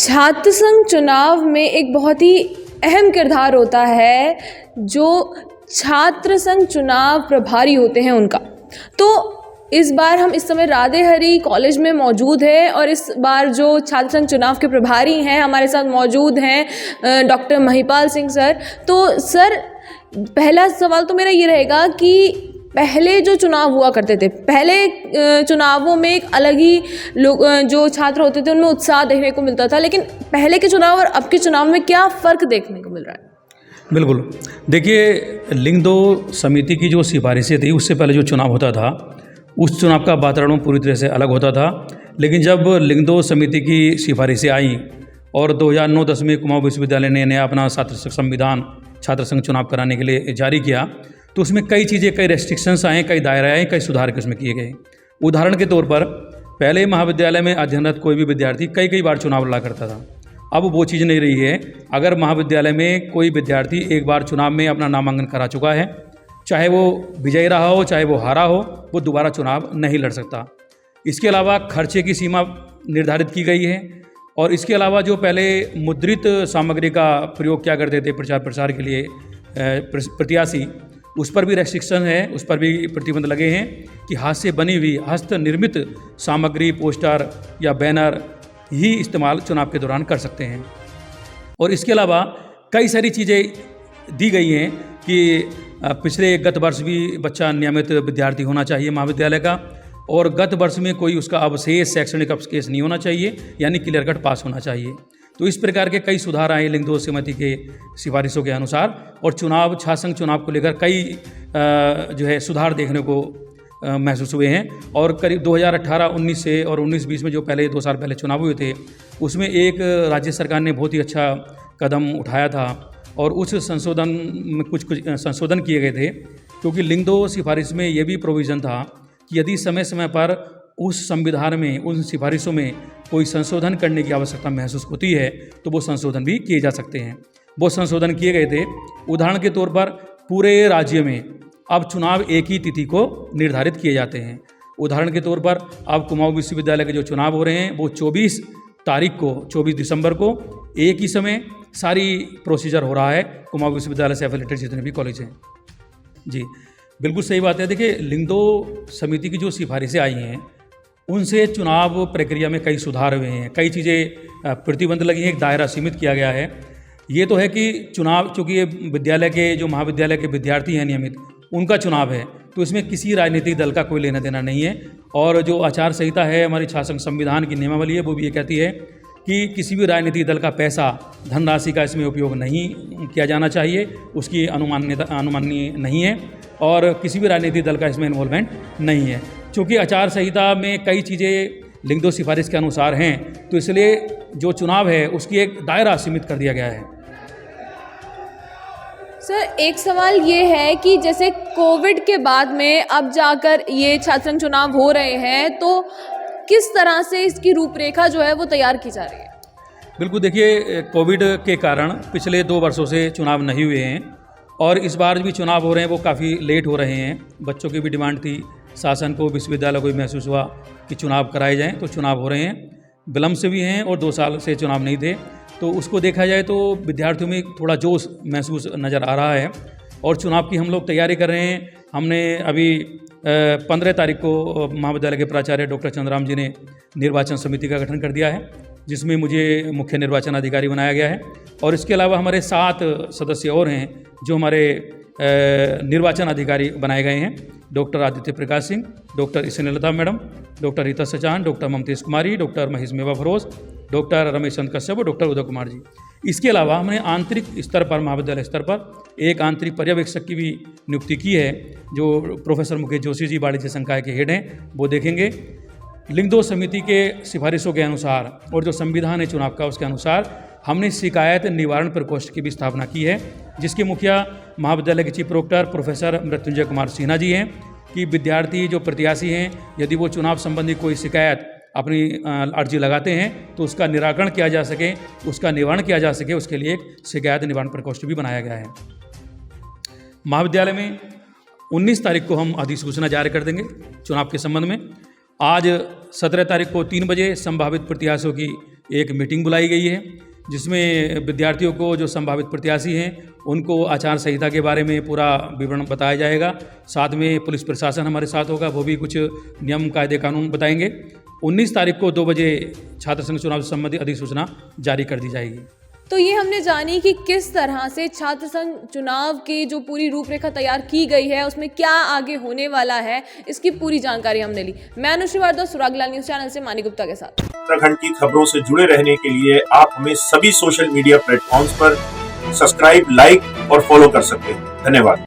छात्र संघ चुनाव में एक बहुत ही अहम किरदार होता है जो छात्र संघ चुनाव प्रभारी होते हैं उनका। तो इस बार हम इस समय राधे हरी कॉलेज में मौजूद है और इस बार जो छात्र संघ चुनाव के प्रभारी हैं हमारे साथ मौजूद हैं डॉक्टर महिपाल सिंह सर। तो सर, पहला सवाल तो मेरा ये रहेगा कि पहले जो चुनाव हुआ करते थे, पहले चुनावों में एक अलग ही लोग जो छात्र होते थे उनमें उत्साह देखने को मिलता था, लेकिन पहले के चुनाव और अब के चुनाव में क्या फ़र्क देखने को मिल रहा है? बिल्कुल, देखिए लिंग दो समिति की जो सिफारिशें थी उससे पहले जो चुनाव होता था उस चुनाव का वातावरण पूरी तरह से अलग होता था। लेकिन जब लिंग दो समिति की सिफारिशें आई और 2009-10 में कुमाऊं विश्वविद्यालय ने नया अपना संविधान छात्र संघ चुनाव कराने के लिए जारी किया तो उसमें कई चीज़ें, कई रेस्ट्रिक्शंस आए, कई दायरे आए, कई सुधार उसमें किए गए। उदाहरण के तौर पर पहले महाविद्यालय में अध्ययनरत कोई भी विद्यार्थी कई बार चुनाव लड़ा करता था। अब वो चीज़ नहीं रही है। अगर महाविद्यालय में कोई विद्यार्थी एक बार चुनाव में अपना नामांकन करा चुका है, चाहे वो विजयी रहा हो चाहे वो हारा हो, वो दोबारा चुनाव नहीं लड़ सकता। इसके अलावा खर्चे की सीमा निर्धारित की गई है और इसके अलावा जो पहले मुद्रित सामग्री का प्रयोग किया करते थे प्रचार प्रसार के लिए प्रत्याशी, उस पर भी रेस्ट्रिक्शन है, उस पर भी प्रतिबंध लगे हैं कि हाथ से बनी हुई हस्त निर्मित सामग्री, पोस्टर या बैनर ही इस्तेमाल चुनाव के दौरान कर सकते हैं। और इसके अलावा कई सारी चीज़ें दी गई हैं कि पिछले गत वर्ष भी बच्चा नियमित विद्यार्थी होना चाहिए महाविद्यालय का और गत वर्ष में कोई उसका अवशेष, शैक्षणिक अवशेष नहीं होना चाहिए, यानी क्लियर कट पास होना चाहिए। तो इस प्रकार के कई सुधार आए लिंग दो समिति के सिफारिशों के अनुसार और छात्र संघ चुनाव को लेकर कई जो है सुधार देखने को महसूस हुए हैं। और करीब 2018-19 से और 19-20 में जो पहले 2 साल पहले चुनाव हुए थे उसमें एक राज्य सरकार ने बहुत ही अच्छा कदम उठाया था और उस संशोधन में कुछ संशोधन किए गए थे, क्योंकि लिंग दो सिफारिश में ये भी प्रोविज़न था कि यदि समय समय पर उस संविधान में, उन सिफारिशों में कोई संशोधन करने की आवश्यकता महसूस होती है तो वो संशोधन भी किए जा सकते हैं। वो संशोधन किए गए थे। उदाहरण के तौर पर पूरे राज्य में अब चुनाव एक ही तिथि को निर्धारित किए जाते हैं। उदाहरण के तौर पर अब कुमाऊं विश्वविद्यालय के जो चुनाव हो रहे हैं वो 24 तारीख को, 24 दिसंबर को एक ही समय सारी प्रोसीजर हो रहा है कुमाऊं विश्वविद्यालय से एफिलेटेड जितने भी कॉलेज हैं। जी बिल्कुल सही बात है। देखिए लिंग दो समिति की जो सिफारिशें आई हैं उनसे चुनाव प्रक्रिया में कई सुधार हुए हैं, कई चीज़ें प्रतिबंध लगी हैं, एक दायरा सीमित किया गया है। ये तो है कि चुनाव, चूँकि ये विद्यालय के जो महाविद्यालय के विद्यार्थी हैं नियमित, उनका चुनाव है तो इसमें किसी राजनीतिक दल का कोई लेना देना नहीं है। और जो आचार संहिता है, हमारी छात्र संघ संविधान की नियमावली है, वो भी ये कहती है कि किसी भी राजनीतिक दल का पैसा, धनराशि का इसमें उपयोग नहीं किया जाना चाहिए, उसकी अनुमाननीय नहीं है और किसी भी राजनीतिक दल का इसमें इन्वॉल्वमेंट नहीं है। चूँकि आचार संहिता में कई चीज़ें लिंग दो सिफारिश के अनुसार हैं तो इसलिए जो चुनाव है उसकी एक दायरा सीमित कर दिया गया है। सर, एक सवाल ये है कि जैसे कोविड के बाद में अब जाकर ये छात्र संघ चुनाव हो रहे हैं तो किस तरह से इसकी रूपरेखा जो है वो तैयार की जा रही है? बिल्कुल, देखिए कोविड के कारण पिछले 2 वर्षों से चुनाव नहीं हुए हैं और इस बार भी चुनाव हो रहे हैं वो काफ़ी लेट हो रहे हैं। बच्चों की भी डिमांड थी, शासन को, विश्वविद्यालय को भी महसूस हुआ कि चुनाव कराए जाएं तो चुनाव हो रहे हैं। विलम्ब से भी हैं और 2 साल से चुनाव नहीं थे, तो उसको देखा जाए तो विद्यार्थियों में थोड़ा जोश महसूस नज़र आ रहा है और चुनाव की हम लोग तैयारी कर रहे हैं। हमने अभी 15 तारीख को महाविद्यालय के प्राचार्य डॉक्टर चंद्राम जी ने निर्वाचन समिति का गठन कर दिया है जिसमें मुझे मुख्य निर्वाचन अधिकारी बनाया गया है और इसके अलावा हमारे 7 सदस्य और हैं जो हमारे निर्वाचन अधिकारी बनाए गए हैं। Doctor Aditya Prakash Singh, doctor Snehlata madam, doctor Rita Sachan, doctor Mamtesh Kumari, doctor Mahesh Mewa Faroz, doctor Ramesh Chandra Kashyap और डॉक्टर उदय कुमार जी। इसके अलावा हमने आंतरिक स्तर पर, महाविद्यालय स्तर पर एक आंतरिक पर्यवेक्षक की भी नियुक्ति की है जो प्रोफेसर मुकेश जोशी जी वाणिज्य संकाय के हेड हैं, वो देखेंगे। लिंग दो समिति के सिफारिशों के अनुसार और जो संविधान है चुनाव का उसके अनुसार हमने शिकायत निवारण प्रकोष्ठ की भी स्थापना की है जिसके मुखिया महाविद्यालय के chief proctor professor Mrityunjay Kumar Sinha ji हैं कि विद्यार्थी जो प्रत्याशी हैं यदि वो चुनाव संबंधी कोई शिकायत अपनी अर्जी लगाते हैं तो उसका निराकरण किया जा सके, उसका निवारण किया जा सके, उसके लिए एक शिकायत निवारण प्रकोष्ठ भी बनाया गया है। महाविद्यालय में 19 तारीख को हम अधिसूचना जारी कर देंगे चुनाव के संबंध में। आज 17 तारीख को 3 बजे संभावित प्रत्याशियों की एक मीटिंग बुलाई गई है जिसमें विद्यार्थियों को, जो संभावित प्रत्याशी हैं, उनको आचार संहिता के बारे में पूरा विवरण बताया जाएगा। साथ में पुलिस प्रशासन हमारे साथ होगा, वो भी कुछ नियम कायदे कानून बताएंगे। 19 तारीख को 2 बजे छात्र संघ चुनाव से संबंधित अधिसूचना जारी कर दी जाएगी। तो ये हमने जानी कि किस तरह से छात्र संघ चुनाव की जो पूरी रूपरेखा तैयार की गई है, उसमें क्या आगे होने वाला है, इसकी पूरी जानकारी हमने ली। मैं अनुश्री भारद्वाज, सुरागलाल न्यूज़ चैनल से मानी गुप्ता के साथ। उत्तराखंड की खबरों से जुड़े रहने के लिए आप हमें सभी सोशल मीडिया प्लेटफॉर्म्स पर सब्सक्राइब, लाइक और फॉलो कर सकते हैं। धन्यवाद।